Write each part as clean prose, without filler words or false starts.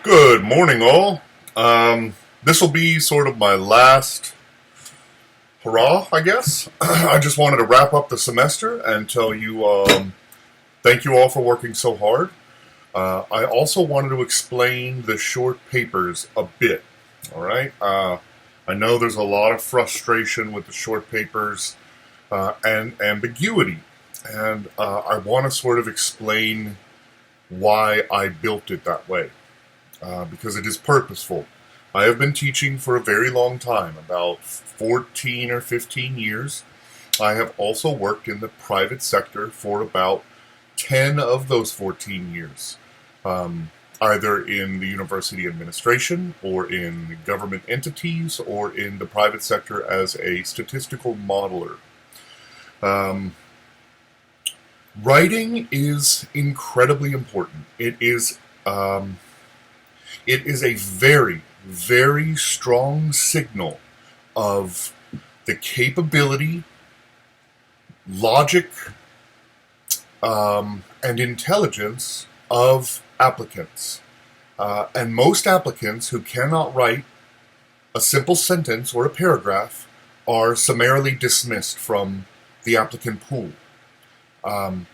Good morning, all. This will be sort of my last hurrah, I guess. I just wanted to wrap up the semester and tell you thank you all for working so hard. I also wanted to explain the short papers a bit. All right. I know there's a lot of frustration with the short papers and ambiguity, and I want to sort of explain why I built it that way. Because it is purposeful. I have been teaching for a very long time, about 14 or 15 years. I have also worked in the private sector for about 10 of those 14 years, either in the university administration or in government entities or in the private sector as a statistical modeler. Writing is incredibly important. It is a very, very strong signal of the capability, logic, and intelligence of applicants. And most applicants who cannot write a simple sentence or a paragraph are summarily dismissed from the applicant pool. And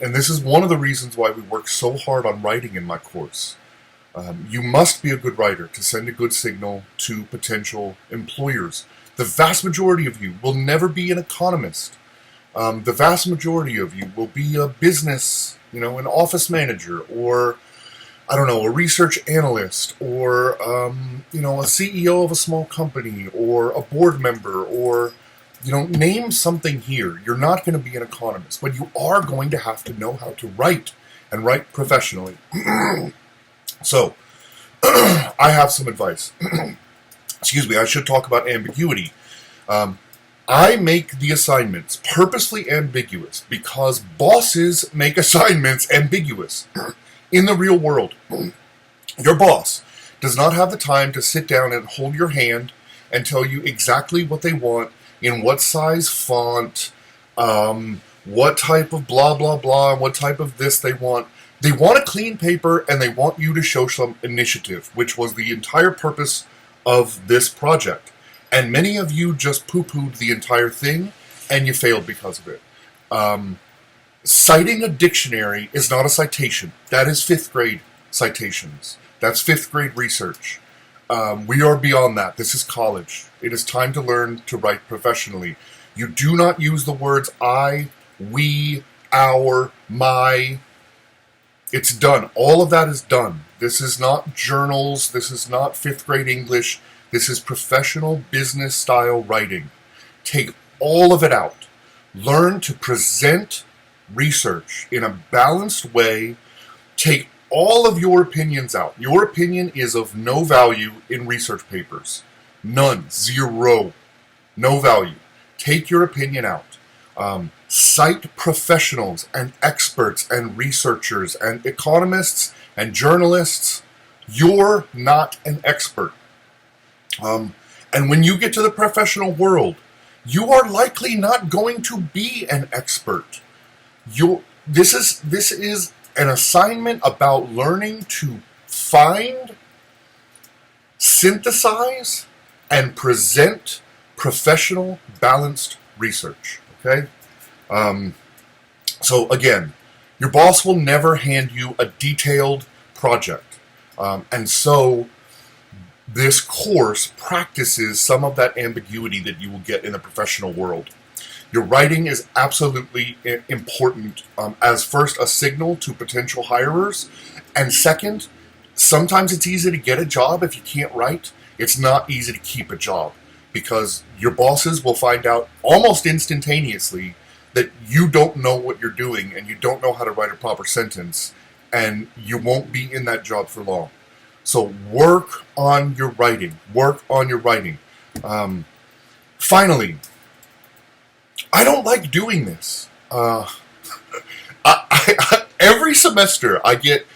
this is one of the reasons why we work so hard on writing in my course. You must be a good writer to send a good signal to potential employers. The vast majority of you will never be an economist. The vast majority of you will be a business, an office manager, or, a research analyst, or, a CEO of a small company, or a board member, or, name something here. You're not going to be an economist, but you are going to have to know how to write, and write professionally. So, I have some advice. Excuse me, I should talk about ambiguity. I make the assignments purposely ambiguous because bosses make assignments ambiguous. In the real world, your boss does not have the time to sit down and hold your hand and tell you exactly what they want, in what size font, what type of blah, blah, blah, and what type of this they want. They want a clean paper, and they want you to show some initiative, which was the entire purpose of this project. And many of you just poo-pooed the entire thing, and you failed because of it. Citing a dictionary is not a citation. That is 5th grade citations. That's 5th grade research. We are beyond that. This is college. It is time to learn to write professionally. You do not use the words I, we, our, my. It's done. All of that is done. This is not journals. This is not 5th grade English. This is professional business style writing. Take all of it out. Learn to present research in a balanced way. Take all of your opinions out. Your opinion is of no value in research papers. None. Zero. No value. Take your opinion out. Cite professionals and experts and researchers and economists and journalists. You're not an expert. And when you get to the professional world, you are likely not going to be an expert. This is an assignment about learning to find, synthesize, and present professional, balanced research. Okay? So again, your boss will never hand you a detailed project. And so this course practices some of that ambiguity that you will get in the professional world. Your writing is absolutely important as first a signal to potential hirers, and second, sometimes it's easy to get a job if you can't write. It's not easy to keep a job because your bosses will find out almost instantaneously that you don't know what you're doing and you don't know how to write a proper sentence, and you won't be in that job for long. So work on your writing. Work on your writing. Finally, I don't like doing this. Every semester I get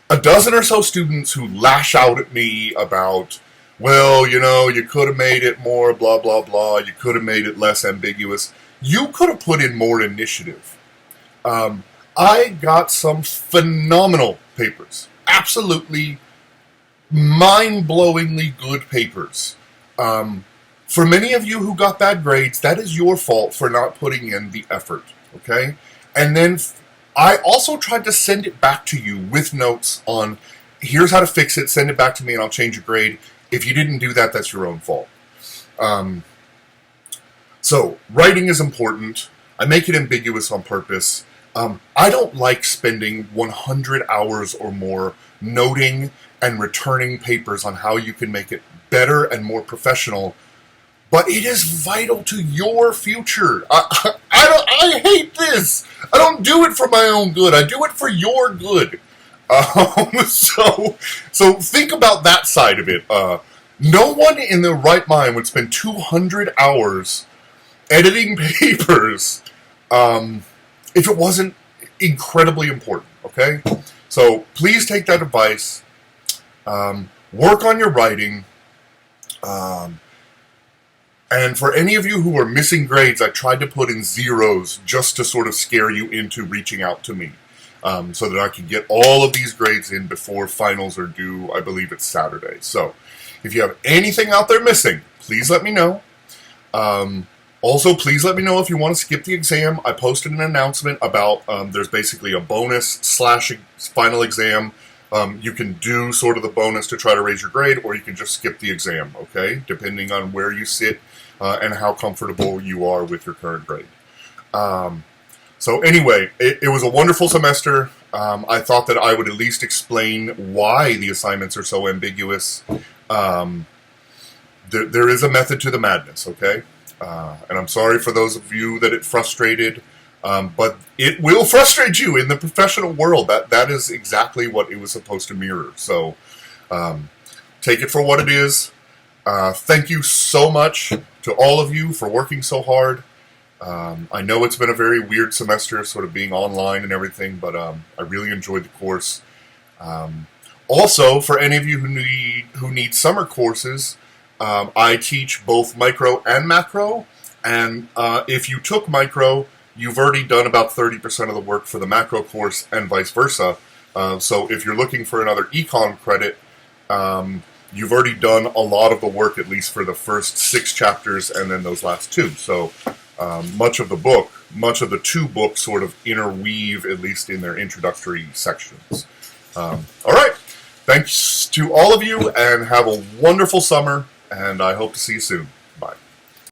a dozen or so students who lash out at me about, well, you could have made it more blah, blah, blah. You could have made it less ambiguous. You could have put in more initiative. I got some phenomenal papers. Absolutely mind-blowingly good papers. For many of you who got bad grades, that is your fault for not putting in the effort, okay? And then I also tried to send it back to you with notes on, here's how to fix it, send it back to me and I'll change your grade. If you didn't do that, that's your own fault. So, writing is important. I make it ambiguous on purpose. I don't like spending 100 hours or more noting and returning papers on how you can make it better and more professional, but it is vital to your future. I hate this. I don't do it for my own good. I do it for your good. So think about that side of it. No one in their right mind would spend 200 hours editing papers if it wasn't incredibly important, okay? So please take that advice. Work on your writing. And for any of you who are missing grades, I tried to put in zeros just to sort of scare you into reaching out to me so that I can get all of these grades in before finals are due. I believe it's Saturday. So if you have anything out there missing, please let me know. Also, please let me know if you want to skip the exam. I posted an announcement about there's basically a bonus / final exam. You can do sort of the bonus to try to raise your grade, or you can just skip the exam, okay? Depending on where you sit and how comfortable you are with your current grade. So anyway, it was a wonderful semester. I thought that I would at least explain why the assignments are so ambiguous. There is a method to the madness, okay? And I'm sorry for those of you that it frustrated, but it will frustrate you in the professional world. That is exactly what it was supposed to mirror. So take it for what it is. Thank you so much to all of you for working so hard. I know it's been a very weird semester, sort of being online and everything, but I really enjoyed the course. Also, for any of you who need summer courses, I teach both micro and macro, and if you took micro, you've already done about 30% of the work for the macro course, and vice versa. So if you're looking for another econ credit, you've already done a lot of the work, at least for the first 6 chapters, and then those last 2. So much of the 2 books sort of interweave, at least in their introductory sections. All right. Thanks to all of you, and have a wonderful summer, and I hope to see you soon. Bye.